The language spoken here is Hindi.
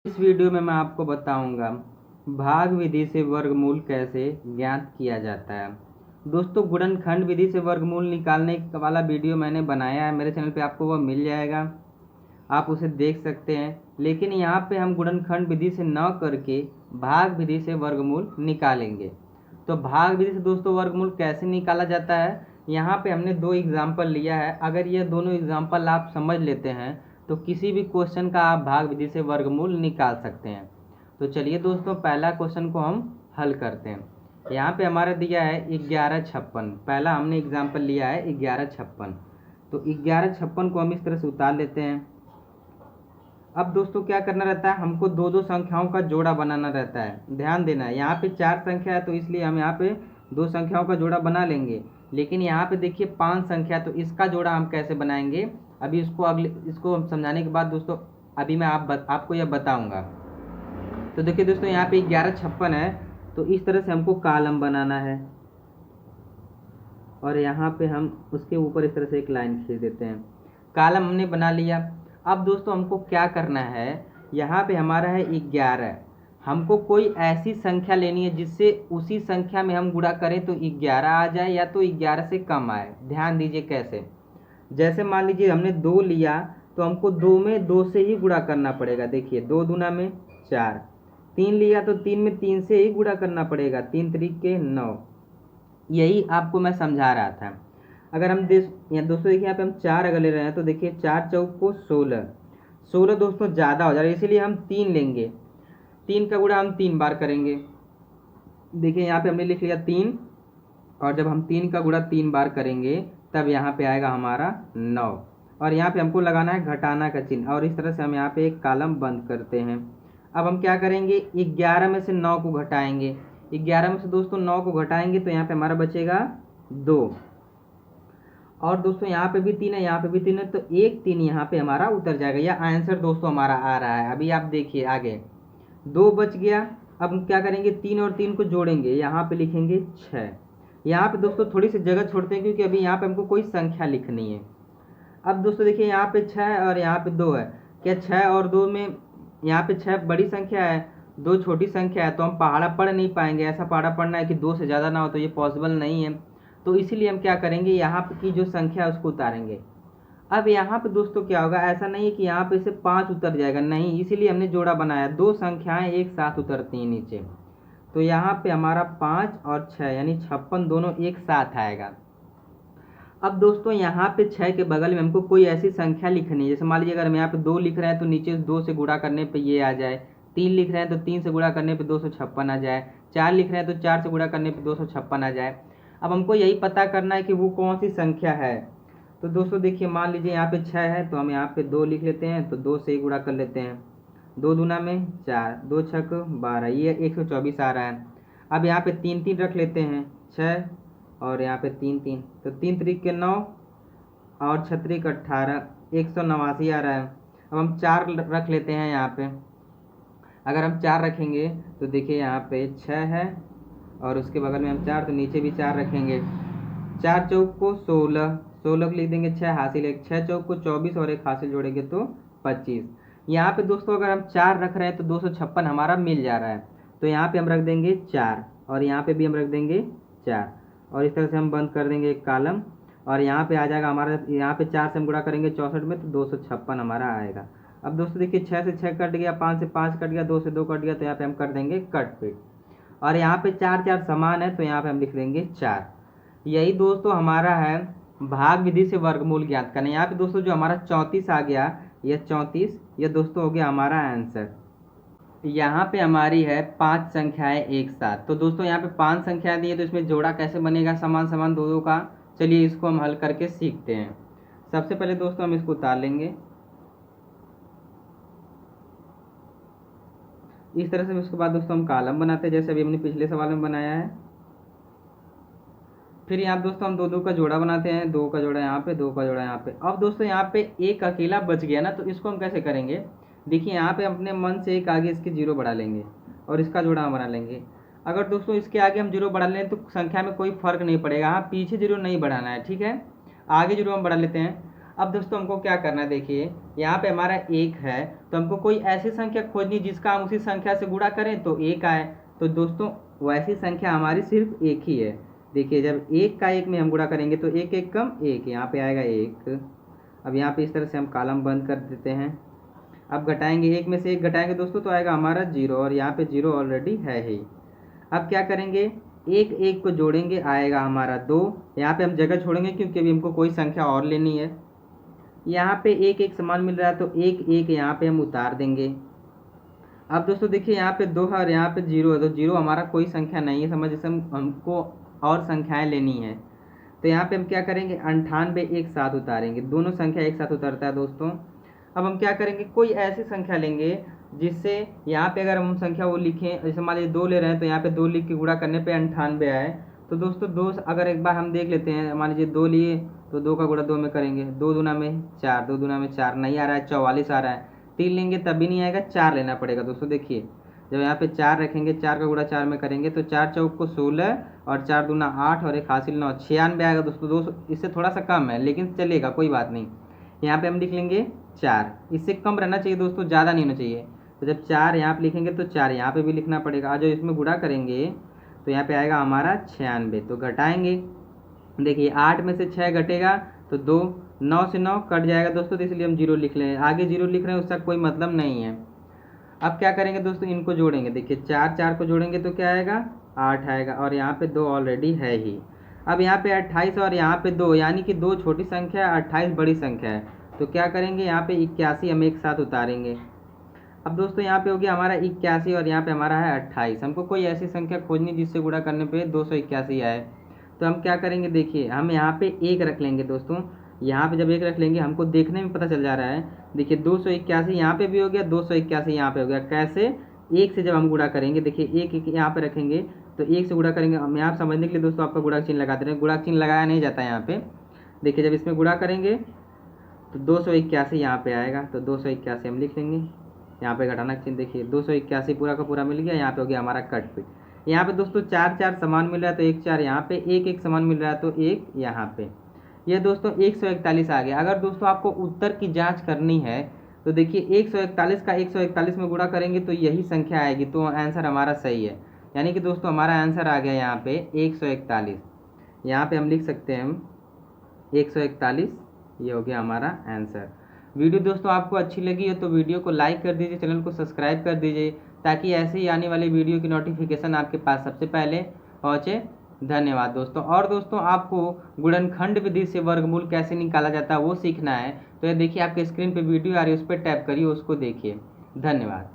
इस वीडियो में मैं आपको बताऊंगा भाग विधि से वर्गमूल कैसे ज्ञात किया जाता है। दोस्तों, गुणनखंड विधि से वर्गमूल निकालने वाला वीडियो मैंने बनाया है, मेरे चैनल पे आपको वह मिल जाएगा, आप उसे देख सकते हैं। लेकिन यहाँ पे हम गुणनखंड विधि से न करके भाग विधि से वर्गमूल निकालेंगे। तो भाग विधि से दोस्तों वर्गमूल कैसे निकाला जाता है, यहाँ पे हमने दो एग्जाम्पल लिया है। अगर ये दोनों एग्जाम्पल आप समझ लेते हैं तो किसी भी क्वेश्चन का आप भाग विधि से वर्गमूल निकाल सकते हैं। तो चलिए दोस्तों, पहला क्वेश्चन को हम हल करते हैं। यहाँ पे हमारा दिया है 1156। पहला हमने एग्जाम्पल लिया है 1156। तो 1156 को हम इस तरह से उतार लेते हैं। अब दोस्तों क्या करना रहता है, हमको दो दो संख्याओं का जोड़ा बनाना रहता है। ध्यान देना है, यहाँ पे 4 संख्या है तो इसलिए हम यहाँ पे दो संख्याओं का जोड़ा बना लेंगे। लेकिन यहाँ पे देखिए 5 संख्या, तो इसका जोड़ा हम कैसे बनाएंगे अभी इसको हम समझाने के बाद दोस्तों अभी मैं आपको यह बताऊंगा। तो देखिए दोस्तों, यहाँ पे 1156 है तो इस तरह से हमको कॉलम बनाना है और यहाँ पे हम उसके ऊपर इस तरह से एक लाइन खींच देते हैं। कॉलम हमने बना लिया। अब दोस्तों हमको क्या करना है, यहाँ पे हमारा है 11। हमको कोई ऐसी संख्या लेनी है जिससे उसी संख्या में हम गुणा करें तो 11 आ जाए या तो 11 से कम आए। ध्यान दीजिए कैसे, जैसे मान लीजिए हमने 2 लिया तो हमको 2 में 2 से ही गुणा करना पड़ेगा। देखिए 2 दूना में 4। 3 लिया तो 3 में 3 से ही गुणा करना पड़ेगा, 3 त्रिके 9। यही आपको मैं समझा रहा था। अगर हम दोस्तों देखिए यहाँ पे हम 4 अगर ले रहे हैं तो देखिए 4 चौक को 16। 16 दोस्तों ज़्यादा हो जा रहा है, इसीलिए हम 3 लेंगे। 3 का गुणा हम 3 बार करेंगे। देखिए यहाँ पे हमने लिख लिया 3, और जब हम 3 का गुणा 3 बार करेंगे तब यहाँ पे आएगा हमारा 9। और यहाँ पे हमको लगाना है घटाना का चिन्ह, और इस तरह से हम यहाँ पे एक कॉलम बंद करते हैं। अब हम क्या करेंगे, 11 में से 9 को घटाएंगे। 11 में से दोस्तों 9 को घटाएंगे तो यहाँ पे हमारा बचेगा 2। और दोस्तों यहाँ पे भी 3 है, यहाँ पे भी 3 है, तो एक 3 यहाँ पे हमारा उतर जाएगा। यह आंसर दोस्तों हमारा आ रहा है। अभी आप देखिए आगे 2 बच गया। अब हम क्या करेंगे, 3 और 3 को जोड़ेंगे, यहाँ पे लिखेंगे 6। यहाँ पे दोस्तों थोड़ी सी जगह छोड़ते हैं क्योंकि अभी यहाँ पे हमको कोई संख्या लिखनी है। अब दोस्तों देखिए यहाँ पे 6 है और यहाँ पे 2 है। क्या 6 और 2 में, यहाँ पे 6 बड़ी संख्या है, 2 छोटी संख्या है, तो हम पहाड़ा पढ़ नहीं पाएंगे। ऐसा पहाड़ा पढ़ना है कि 2 से ज़्यादा ना हो, तो ये पॉसिबल नहीं है। तो इसीलिए हम क्या करेंगे, यहाँ पे की जो संख्या है उसको उतारेंगे। अब यहाँ पे दोस्तों क्या होगा, ऐसा नहीं है कि यहाँ पे से 5 उतर जाएगा, नहीं, इसीलिए हमने जोड़ा बनाया। 2 संख्याएं एक साथ उतरती हैं नीचे, तो यहाँ पे हमारा 5 और 6 यानी 56 दोनों एक साथ आएगा। अब दोस्तों यहाँ पे 6 के बगल में हमको कोई ऐसी संख्या लिखनी है, जैसे मान लीजिए अगर हम यहाँ पे 2 लिख रहे हैं तो नीचे 2 से गुणा करने पे ये आ जाए। 3 लिख रहे हैं तो 3 से गुणा करने पे 256 आ जाए। 4 लिख रहे हैं तो 4 से गुणा करने पे 256 आ जाए। अब हमको यही पता करना है कि वो कौन सी संख्या है। तो दोस्तों देखिए, मान लीजिए यहाँ पे 6 है तो हम यहाँ पे 2 लिख लेते हैं, तो 2 से ही गुणा कर लेते हैं। 2 दूना में 4, 2 छक 12, ये 124 आ रहा है। अब यहाँ पे 3 3 रख लेते हैं, 6 और यहाँ पे 3 3, तो 3 त्रिक के 9 और 6 त्रिक 18, 189 आ रहा है। अब हम 4 रख लेते हैं यहाँ पे। अगर हम 4 रखेंगे तो देखिए यहाँ पे 6 है और उसके बगल में हम 4, तो नीचे भी 4 रखेंगे। 4 चौक को 16, 16 को लिख देंगे 6 हासिल, एक 6 चौक को 24 और एक हासिल जोड़ेंगे तो 25। यहाँ पे दोस्तों अगर हम 4 रख रहे हैं तो 256 हमारा मिल जा रहा है, तो यहाँ पे हम रख देंगे 4 और यहाँ पे भी हम रख देंगे 4, और इस तरह से हम बंद कर देंगे एक कॉलम। और यहाँ पे आ जाएगा हमारा, यहाँ पे 4 से हम गुणा करेंगे 64 में तो 256 हमारा आएगा। अब दोस्तों देखिए 6 से 6 कट गया, 5 से 5 कट गया, 2 से 2 कट गया, तो यहाँ पे हम कर देंगे कट पिट। और यहाँ पे 4 4 समान है तो यहाँ पे हम लिख देंगे 4। यही दोस्तों हमारा है भाग विधि से वर्गमूल ज्ञात करना। यहाँ पे दोस्तों जो हमारा 34 आ गया, यह 34, यह दोस्तों हो गया हमारा आंसर। यहाँ पे हमारी है 5 संख्याएं एक साथ। तो दोस्तों यहाँ पे 5 संख्याएं दी है, तो इसमें जोड़ा कैसे बनेगा समान समान दो दो का, चलिए इसको हम हल करके सीखते हैं। सबसे पहले दोस्तों हम इसको उतार लेंगे इस तरह से। उसके बाद दोस्तों हम कॉलम बनाते हैं जैसे अभी हमने पिछले सवाल में बनाया है। फिर यहाँ दोस्तों हम 2 2 का जोड़ा बनाते हैं, 2 का जोड़ा यहाँ पे, 2 का जोड़ा यहाँ पे। अब दोस्तों यहाँ पे एक अकेला बच गया ना, तो इसको हम कैसे करेंगे, देखिए यहाँ पे अपने मन से एक आगे इसके 0 बढ़ा लेंगे और इसका जोड़ा हम बना लेंगे। अगर दोस्तों इसके आगे हम 0 बढ़ा लें तो संख्या में कोई फर्क नहीं पड़ेगा। हाँ, पीछे 0 नहीं बढ़ाना है, ठीक है, आगे 0 हम बढ़ा लेते हैं। अब दोस्तों हमको क्या करना है, देखिए यहाँ पे हमारा 1 है, तो हमको कोई ऐसी संख्या खोजनी जिसका हम उसी संख्या से गुणा करें तो 1 आए। तो दोस्तों वैसी संख्या हमारी सिर्फ 1 ही है। देखिए जब 1 का 1 में हम गुणा करेंगे तो 1 1 कम 1, यहाँ पे आएगा 1। अब यहाँ पे इस तरह से हम कॉलम बंद कर देते हैं। अब घटाएंगे, 1 में से 1 घटाएंगे दोस्तों तो आएगा हमारा 0, और यहाँ पे 0 ऑलरेडी है ही। अब क्या करेंगे, 1 1 को जोड़ेंगे, आएगा हमारा 2। यहाँ पे हम जगह छोड़ेंगे क्योंकि अभी हमको कोई संख्या और लेनी है। यहाँ पे 1 1 समान मिल रहा है तो 1 1 यहाँ पे हम उतार देंगे। अब दोस्तों देखिए यहाँ पे 2 है और यहाँ पे 0 है, तो 0 हमारा कोई संख्या नहीं है, समझ, जैसे हमको और संख्याएं लेनी है। तो यहाँ पे हम क्या करेंगे, 98 एक साथ उतारेंगे, दोनों संख्या एक साथ उतरता है दोस्तों। अब हम क्या करेंगे, कोई ऐसी संख्या लेंगे जिससे यहाँ पे अगर हम संख्या वो लिखें, जैसे मान लीजिए 2 ले रहे हैं तो यहाँ पे 2 लिख के गुणा करने पे 98 आए। तो दोस्तों 2 अगर एक बार हम देख लेते हैं, मान लीजिए 2 लिए तो 2 का गुणा 2 में करेंगे, 2 दूना में 4, 2 दूना में 4 नहीं आ रहा है, 44 आ रहा है। 3 लेंगे तब भी नहीं आएगा, 4 लेना पड़ेगा दोस्तों। देखिए जब यहाँ पे 4 रखेंगे, 4 का गुणा 4 में करेंगे तो 4 चौक को 16 और 4 दूना 8 और 1 हासिल 9, 96 आएगा दोस्तों। 200 इससे थोड़ा सा कम है लेकिन चलेगा, कोई बात नहीं। यहाँ पे हम लिख लेंगे 4, इससे कम रहना चाहिए दोस्तों, ज़्यादा नहीं होना चाहिए। तो जब 4 यहाँ पे लिखेंगे तो 4 यहाँ पे भी लिखना पड़ेगा, और जब इसमें गुणा करेंगे तो यहाँ पे आएगा हमारा 96। तो घटाएंगे, देखिए 8 में से 6 घटेगा तो 2, 9 से 9 कट जाएगा दोस्तों, तो इसलिए हम 0 लिख लें। आगे 0 लिख रहे हैं उसका कोई मतलब नहीं है। अब क्या करेंगे दोस्तों, इनको जोड़ेंगे, देखिए 4 4 को जोड़ेंगे तो क्या आएगा, 8 आएगा, और यहाँ पे 2 ऑलरेडी है ही। अब यहाँ पे 28 और यहाँ पे 2, यानी कि 2 छोटी संख्या है, 28 बड़ी संख्या है। तो क्या करेंगे, यहाँ पे 81 हम एक साथ उतारेंगे। अब दोस्तों यहाँ पे हो गया हमारा 81 और यहाँ पे हमारा है 28। हमको कोई ऐसी संख्या खोजनी जिससे गुणा करने पे 281 आए। तो हम क्या करेंगे, देखिए हम यहाँ पे 1 रख लेंगे दोस्तों। यहाँ पे जब 1 रख लेंगे हमको देखने में पता चल जा रहा है, देखिए 281 यहाँ पे भी हो गया, 281 यहाँ पे हो गया। कैसे, 1 से जब हम गुणा करेंगे, देखिए 1 1 यहाँ पे रखेंगे तो 1 से गुणा करेंगे। हम यहाँ समझने के लिए दोस्तों आपका गुणा चिन्ह लगा दे रहे हैं, गुणा चिन्ह लगाया नहीं जाता है यहाँ पे। देखिए जब इसमें गुणा करेंगे तो 281 यहाँ पे आएगा, तो 281 हम लिख लेंगे। यहाँ पे घटाना चिन्ह, देखिए 281 पूरा का पूरा मिल गया, यहाँ पे हो गया हमारा कट पे। यहाँ पे दोस्तों 4 4 समान मिल रहा है तो 1 4 यहाँ पे, 1 1 समान मिल रहा है तो 1 यहाँ पे। ये दोस्तों 141 आ गया। अगर दोस्तों आपको उत्तर की जांच करनी है तो देखिए 141 का 141 में गुणा करेंगे तो यही संख्या आएगी, तो आंसर हमारा सही है। यानी कि दोस्तों हमारा आंसर आ गया यहाँ पे 141। यहाँ पे हम लिख सकते हैं हम 141, ये हो गया हमारा आंसर। वीडियो दोस्तों आपको अच्छी लगी हो तो वीडियो को लाइक कर दीजिए, चैनल को सब्सक्राइब कर दीजिए, ताकि ऐसे ही आने वाली वीडियो की नोटिफिकेशन आपके पास सबसे पहले पहुँचे। धन्यवाद दोस्तों। और दोस्तों आपको गुणनखंड विधि से वर्गमूल कैसे निकाला जाता है वो सीखना है तो ये देखिए आपके स्क्रीन पे वीडियो आ रही है, उस पर टैप करिए, उसको देखिए। धन्यवाद।